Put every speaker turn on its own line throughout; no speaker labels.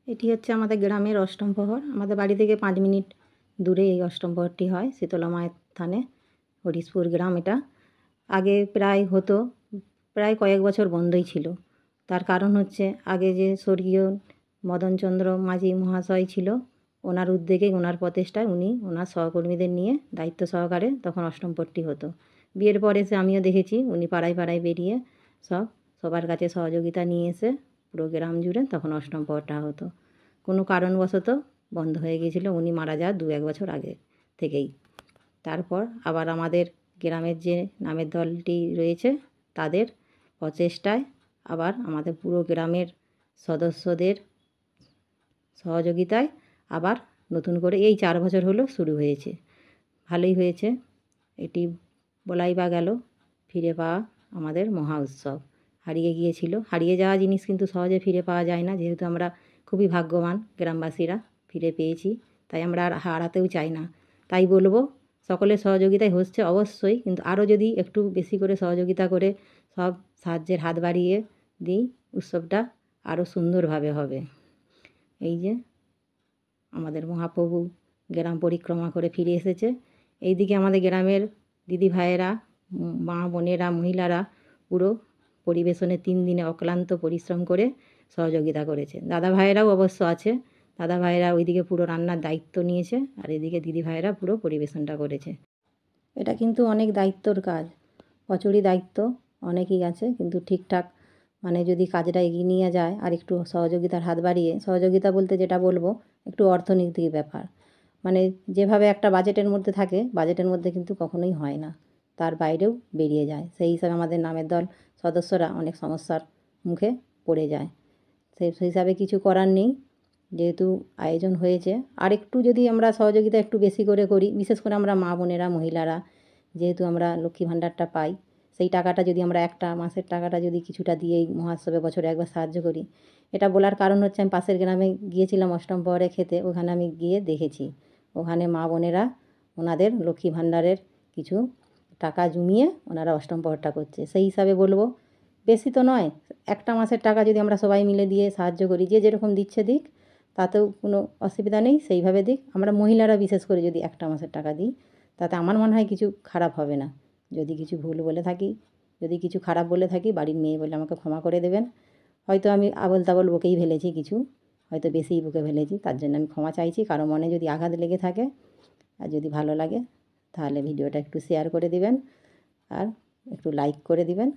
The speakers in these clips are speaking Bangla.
এটি হচ্ছে আমাদের গ্রামের অষ্টম প্রহর। আমাদের বাড়ি থেকে 5 মিনিট দূরে এই অষ্টম প্রহরটি হয় শীতলা মায়ের থানে, হরিশপুর গ্রাম এটা। আগে প্রায় কয়েক বছর বন্ধই ছিল। তার কারণ হচ্ছে আগে যে স্বর্গীয় মদনচন্দ্র মাঝি মহাশয় ছিল, ওনার উদ্যোগে ওনার প্রচেষ্টায় উনি ওনার সহকর্মীদের নিয়ে দায়িত্ব সহকারে তখন অষ্টম প্রহরটি হতো। বিয়ের পর এসে আমিও দেখেছি উনি পাড়ায় পাড়ায় বেরিয়ে সবার কাছে সহযোগিতা নিয়ে এসে পুরো গ্রাম জুড়ে তখন অষ্টম প্রহরটা হতো। কোনো কারণবশত বন্ধ হয়ে গিয়েছিল উনি মারা যাওয়ার 2-1 বছর আগে থেকেই। তারপর আবার আমাদের গ্রামের যে নামের দলটি রয়েছে তাদের প্রচেষ্টায় আবার আমাদের পুরো গ্রামের সদস্যদের সহযোগিতায় আবার নতুন করে এই 4 বছর হলো শুরু হয়েছে। ভালোই হয়েছে। এটি বলাই বা গেল ফিরে পাওয়া আমাদের মহা উৎসব। হারিয়ে গিয়েছিল, হারিয়ে যাওয়া জিনিস কিন্তু সহজে ফিরে পাওয়া যায় না, যেহেতু আমরা খুবই ভাগ্যবান গ্রামবাসীরা ফিরে পেয়েছি, তাই আমরা আর হারাতেও চাই না। তাই বলবো সকলের সহযোগিতায় হচ্ছে অবশ্যই, কিন্তু আরও যদি একটু বেশি করে সহযোগিতা করে সব সাহায্যের হাত বাড়িয়ে দিই, উৎসবটা আরও সুন্দরভাবে হবে। এই যে আমাদের মহাপ্রভু গ্রাম পরিক্রমা করে ফিরে এসেছে, এইদিকে আমাদের গ্রামের দিদি ভাইয়েরা, মা বোনেরা, মহিলারা পুরো পরিবেশনে 3 দিনে অক্লান্ত পরিশ্রম করে সহযোগিতা করেছে। দাদা ভাইয়েরাও অবশ্য আছে, দাদা ভাইয়েরা ওইদিকে পুরো রান্নার দায়িত্ব নিয়েছে, আর এদিকে দিদি ভাইয়েরা পুরো পরিবেশনটা করেছে। এটা কিন্তু অনেক দায়িত্বর কাজ, প্রচুরই দায়িত্ব, অনেকই আছে, কিন্তু ঠিকঠাক মানে যদি কাজটা এগিয়ে নিয়ে যায় আর একটু সহযোগিতার হাত বাড়িয়ে, সহযোগিতা বলতে যেটা বলবো একটু অর্থনৈতিক ব্যাপার, মানে যেভাবে একটা বাজেটের মধ্যে থাকে, বাজেটের মধ্যে কিন্তু কখনোই হয় না, তার বাইরেও বেরিয়ে যায়। সেই হিসাবে আমাদের নামের দল সদস্যরা অনেক সমস্যার মুখে পড়ে যায়। সেই হিসাবে কিছু করার নেই, যেহেতু আয়োজন হয়েছে আর একটু যদি আমরা সহযোগিতা একটু বেশি করে করি, বিশেষ করে আমরা মা বোনেরা, মহিলারা, যেহেতু আমরা লক্ষ্মী ভাণ্ডারটা পাই, সেই টাকাটা যদি আমরা একটা মাসের টাকাটা যদি কিছুটা দিয়েই মহোৎসবে বছরে একবার সাহায্য করি। এটা বলার কারণ হচ্ছে আমি পাশের গ্রামে গিয়েছিলাম অষ্টম প্রহরে খেতে, ওখানে আমি গিয়ে দেখেছি ওখানে মা বোনেরা ওনাদের লক্ষ্মী ভাণ্ডারের কিছু টাকা জমিয়ে ওনারা অষ্টম প্রহরটা করছে। সেই হিসাবে বলবো বেশি তো নয়, একটা মাসের টাকা যদি আমরা সবাই মিলে দিয়ে সাহায্য করি, যে যেরকম দিচ্ছে দিক, তাতেও কোনো অসুবিধা নেই, সেইভাবে দিক। আমরা মহিলারা বিশেষ করে যদি একটা মাসের টাকা দিই, তাতে আমার মনে হয় কিছু খারাপ হবে না। যদি কিছু ভুল বলে থাকি, যদি কিছু খারাপ বলে থাকি, বাড়ির মেয়ে বলে আমাকে ক্ষমা করে দেবেন। হয়তো আমি আবোল তাবোল বকেই ফেলেছি কিছু, হয়তো বেশিই বকে ফেলেছি, তার জন্য আমি ক্ষমা চাইছি। কারো মনে যদি আঘাত লেগে থাকে আর যদি ভালো লাগে, তাহলে ভিডিওটা একটু শেয়ার করে দিবেন আর একটু লাইক করে দিবেন।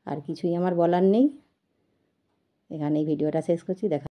আর কিছুই আমার বলার নেই, এখানেই ভিডিওটা শেষ করছি। দেখা